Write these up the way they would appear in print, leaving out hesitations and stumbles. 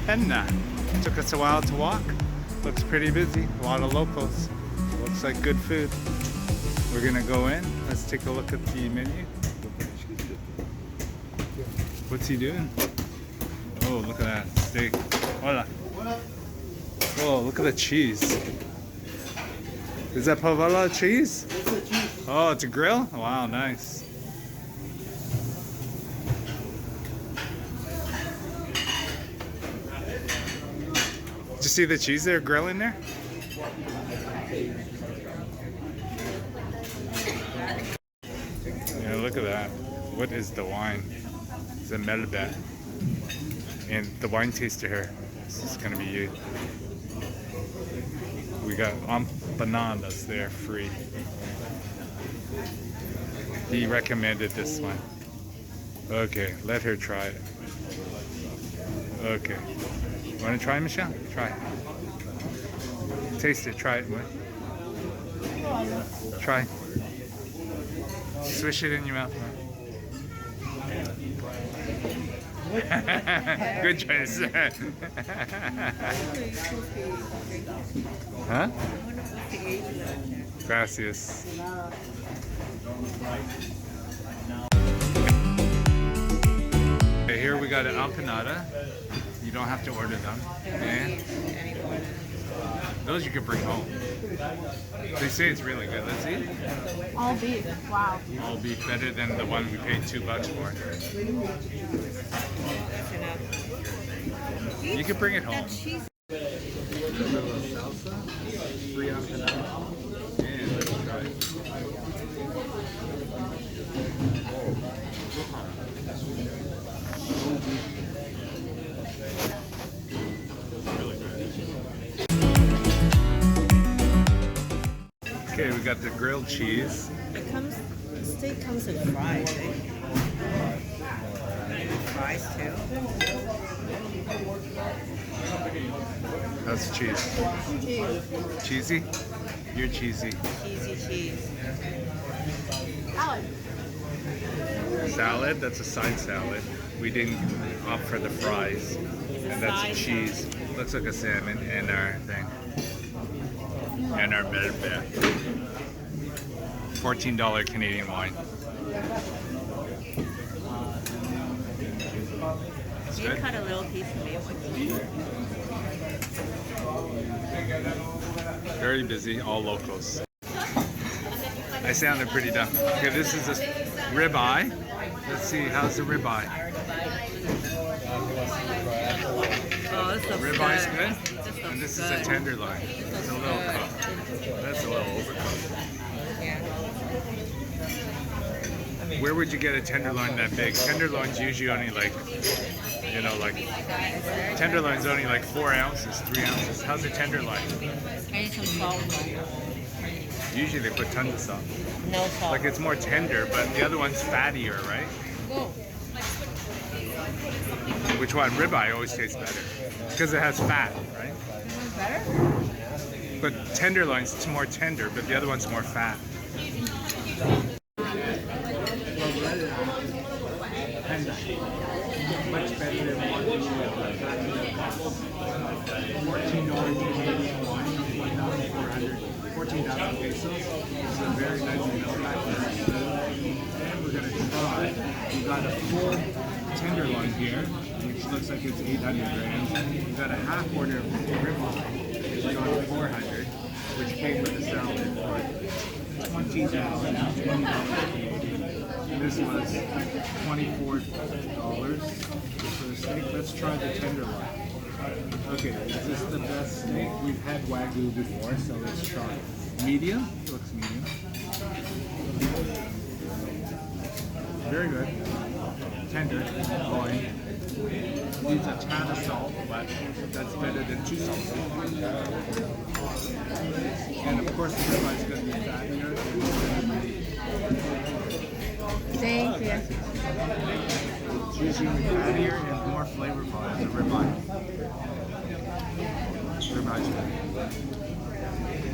Pena. Took us a while to walk. Looks pretty busy. A lot of locals. Looks like good food. We're gonna go in. Let's take a look at the menu. What's he doing? Oh, look at that steak. Hola. Oh, look at the cheese. Is that pavella cheese? It's a cheese. Oh, it's a grill? Wow, nice. Did you see the cheese they're grilling there? Yeah, look at that. What is the wine? It's a Malbec. And the wine taster here. This is gonna be you. We got empanadas there free. He recommended this one. Okay, let her try it. Okay. Want to try, Michelle? Try. Taste it. Try it. What? Try. Swish it in your mouth. Good choice. Huh? Gracias. Okay, here we got an empanada. You don't have to order them. And those you can bring home. They say it's really good. Let's see. All beef. Wow. All beef, better than the one we paid $2 for. You can bring it home. A little salsa, free empanada, and let's try it. Really good. Okay, we got the grilled cheese. Steak comes in fries, eh? Fries too. That's cheese. Cheesy? You're cheesy. Cheesy cheese. Salad. Salad, that's a side salad. We didn't opt for the fries. And that's a cheese. Looks like a salmon and our thing. And our Malbec. $14 Canadian wine. It's You good. cut a little piece of me. Very busy, all locals. I sounded pretty dumb. Okay, this is a ribeye. Let's see, how's the ribeye? Oh, this looks Ribeye's good. good? And this is a tenderloin. It's a little cooked. That's a little overcooked. Yeah. Where would you get a tenderloin that big? Tenderloin's usually only like, you know, like, tenderloin's only like 4 ounces, 3 ounces. How's a tenderloin? I need some salt. Usually they put tons of salt. No salt. Like it's more tender, but the other one's fattier, right? Whoa. Which one? Ribeye always tastes better because it has fat, right? Better? But tenderloin's more tender, but the other one's more fat. Much better than $14 Canadian wine, 14,000 pesos. It's a very nice meal back there. And we're gonna try. We got a full tenderloin here, which looks like it's 800 grams. We got a half order of ribeye, which is on 400, which came with a salad for $20 Canadian. This was $24 for the steak. Let's try the tenderloin. Okay, is this the best steak? We've had Wagyu before, so let's try it. Medium? Looks medium. Very good. Tender. Loin. Needs a tad of salt, but that's better than too salty. And of course the ribeye is going to be fattier. Thank you. It's usually fattier and more flavorful as a ribeye. Ribeye's good.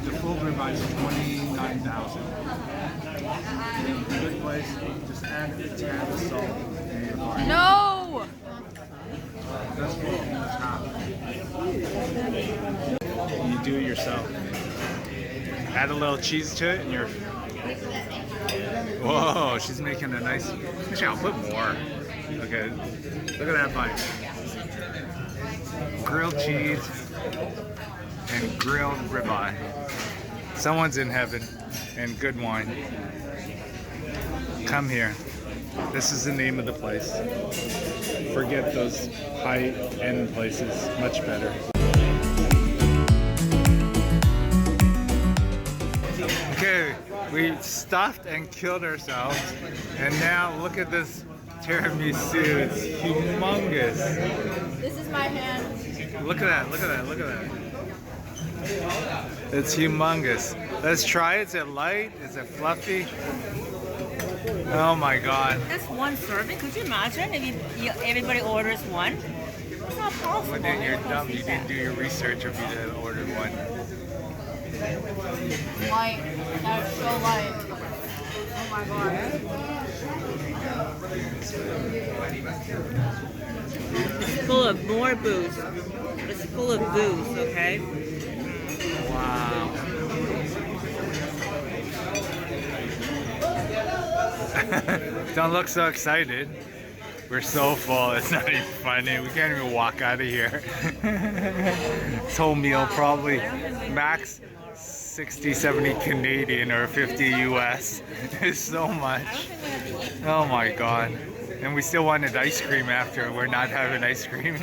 The full ribeye is $29,000. Good place. Just add a tad of salt and you're fine. No! That's cool. That's half. You do it yourself. Add a little cheese to it and you're... Whoa, she's making a nice... Actually, I'll put more. Okay, look at that bite. Grilled cheese and grilled ribeye. Someone's in heaven and good wine. Come here. This is the name of the place. Forget those high-end places. Much better. Okay, we stuffed and killed ourselves, and now look at this tiramisu. It's humongous. This is my hand. Look at that, look at that, look at that. It's humongous. Let's try it. Is it light? Is it fluffy? Oh my god. That's one serving. Could you imagine if everybody orders one? It's not possible. Well, then you're Everyone dumb. sees You didn't that. do your research if you didn't order one. Light. That is so light. Oh my god. It's full of more booze. It's full of booze, okay? Wow. Don't look so excited. We're so full, it's not even funny. We can't even walk out of here. This whole meal probably max 60, 70 Canadian or 50 US. It's so much. Oh my god. And we still wanted ice cream after. We're not having ice cream.